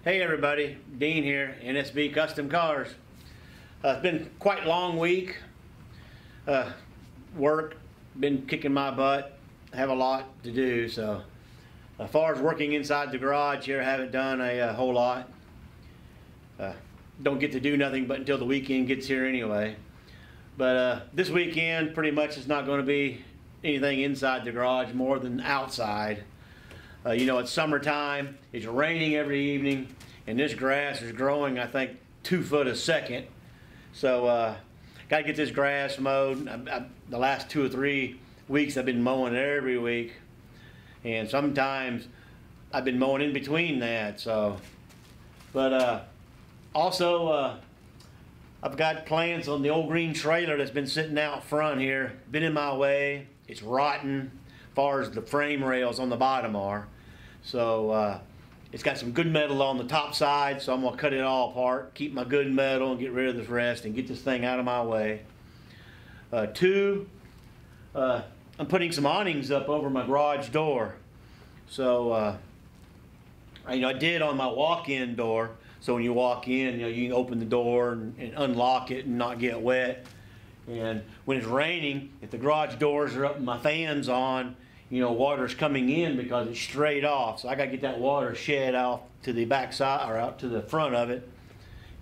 Hey everybody, Dean here, NSB Custom Cars. It's been quite a long week. Work, been kicking my butt. Have a lot to do, so as far as working inside the garage here, I haven't done a whole lot. Don't get to do nothing but until the weekend gets here anyway. But this weekend pretty much is not going to be anything inside the garage more than outside. You know, it's summertime, it's raining every evening, and this grass is growing, I think, 2 foot a second. So, got to get this grass mowed. The last 2 or 3 weeks I've been mowing every week, and sometimes I've been mowing in between that. So, but also, I've got plans on the old green trailer that's been sitting out front here. Been in my way. It's rotten as far as the frame rails on the bottom are. So it's got some good metal on the top side, so I'm going to cut it all apart, keep my good metal and get rid of the rest and get this thing out of my way. Two, I'm putting some awnings up over my garage door. So I did on my walk-in door, so when you walk in, you can open the door and unlock it and not get wet. And when it's raining, if the garage doors are up and my fan's on, water's coming in because it's straight off. So I got to get that water shed off to the back side or out to the front of it,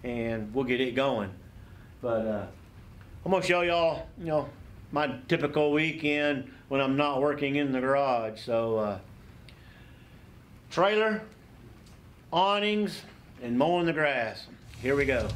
and we'll get it going. But I'm going to show y'all, my typical weekend when I'm not working in the garage. So trailer, awnings, and mowing the grass. Here we go.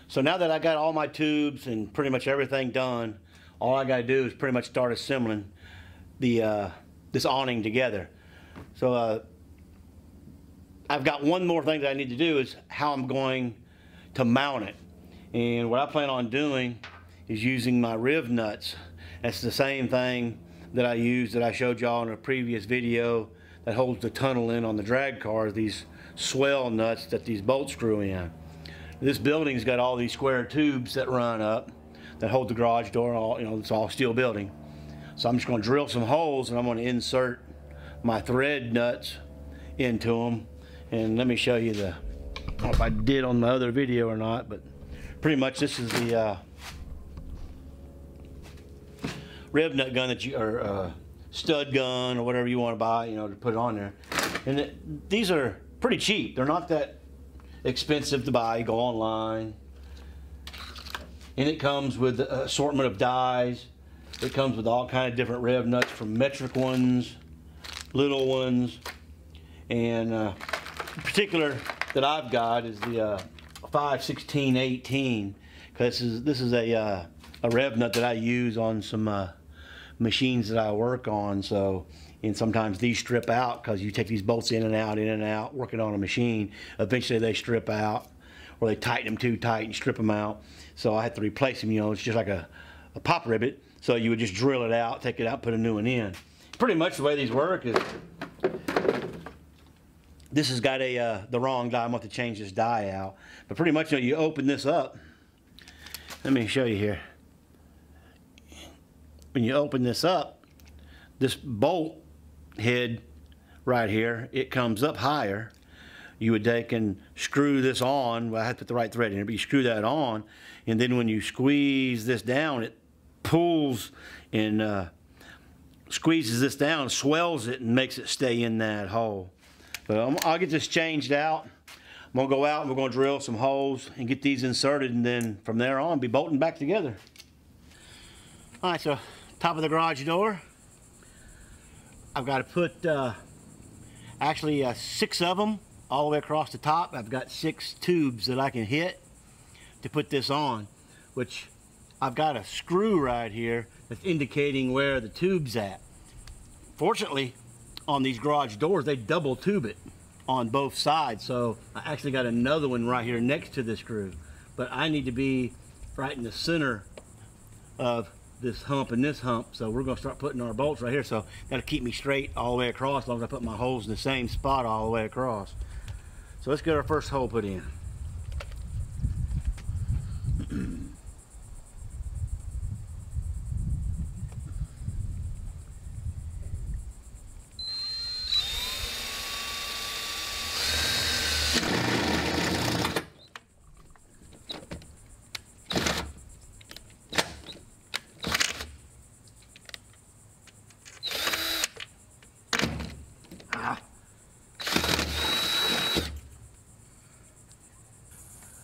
So now that I got all my tubes and pretty much everything done, all I got to do is pretty much start assembling the this awning together. So I've got one more thing that I need to do, is how I'm going to mount it. And what I plan on doing is using my riv nuts. That's the same thing that I showed y'all in a previous video that holds the tunnel in on the drag cars, these swell nuts that these bolts screw in. This building's got all these square tubes that run up that hold the garage door. It's all steel building. So I'm just going to drill some holes and I'm going to insert my thread nuts into them. And let me show you I don't know if I did on my other video or not, but pretty much this is the riv nut gun that or stud gun or whatever you want to buy, to put it on there. And these are pretty cheap. They're not that expensive to buy. You go online, and it comes with an assortment of dies. It comes with all kind of different rev nuts, from metric ones, little ones, and the particular that I've got is the 5/16/18. because this is a rev nut that I use on some machines that I work on. So, and sometimes these strip out because you take these bolts in and out, working on a machine. Eventually they strip out, or they tighten them too tight and strip them out. So I have to replace them. You know, it's just like a pop rivet. So you would just drill it out, take it out, put a new one in. Pretty much the way these work is, this has got the wrong die. I'm going to have to change this die out. But pretty much, you know, you open this up. Let me show you here. When you open this up, this bolt head right here, it comes up higher. You would take and screw this on. Well, I have to put the right thread in here, but you screw that on, and then when you squeeze this down, it pulls and squeezes this down, swells it, and makes it stay in that hole. But I'll get this changed out. I'm gonna go out and we're gonna drill some holes and get these inserted, and then from there on be bolting back together. All right, so top of the garage door, I've got to put actually 6 of them all the way across the top. I've got 6 tubes that I can hit to put this on, which I've got a screw right here that's indicating where the tube's at. Fortunately, on these garage doors, they double tube it on both sides, so I actually got another one right here next to the screw. But I need to be right in the center of this hump and this hump, so we're going to start putting our bolts right here. So that'll keep me straight all the way across, as long as I put my holes in the same spot all the way across. So let's get our first hole put in.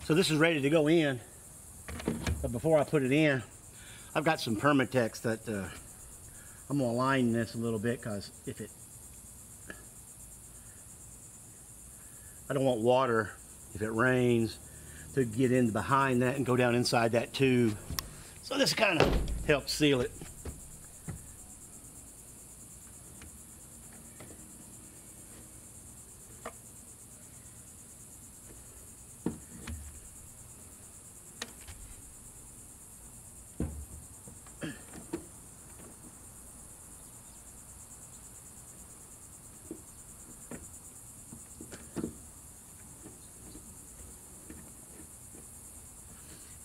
So this is ready to go in, but before I put it in, I've got some Permatex that I'm going to line this a little bit, because I don't want water, if it rains, to get in behind that and go down inside that tube. So this kind of helps seal it.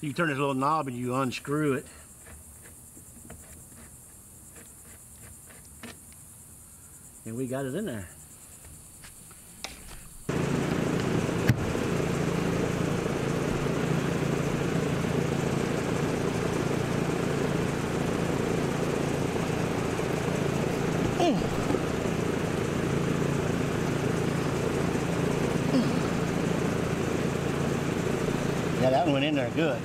So you turn this little knob and you unscrew it. And we got it in there. Yeah, that one went in there good.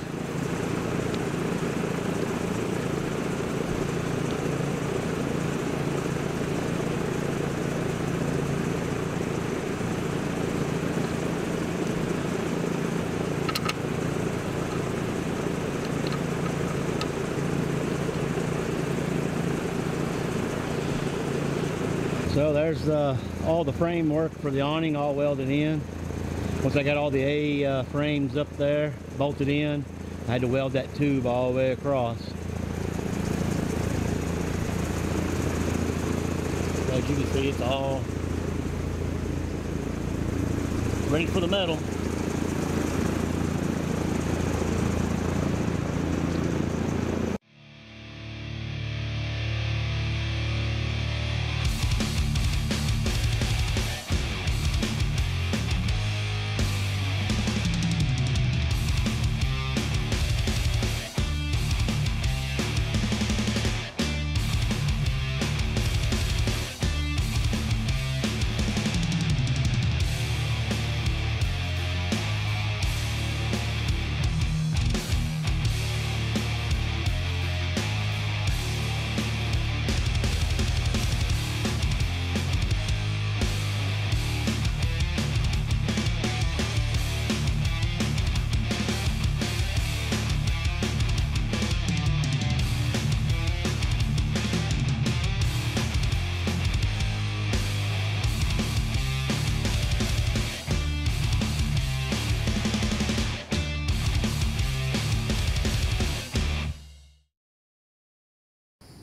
So there's all the framework for the awning all welded in. Once I got all the A frames up there, bolted in, I had to weld that tube all the way across. As you can see, it's all ready for the metal.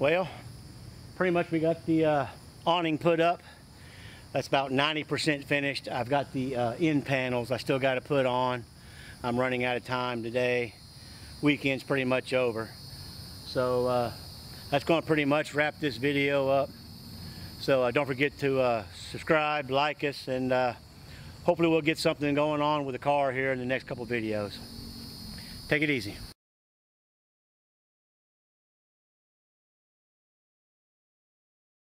Well, pretty much we got the awning put up. That's about 90% finished. I've got the end panels I still got to put on. I'm running out of time today. Weekend's pretty much over. So that's going to pretty much wrap this video up. So don't forget to subscribe, like us, and hopefully we'll get something going on with the car here in the next couple videos. Take it easy.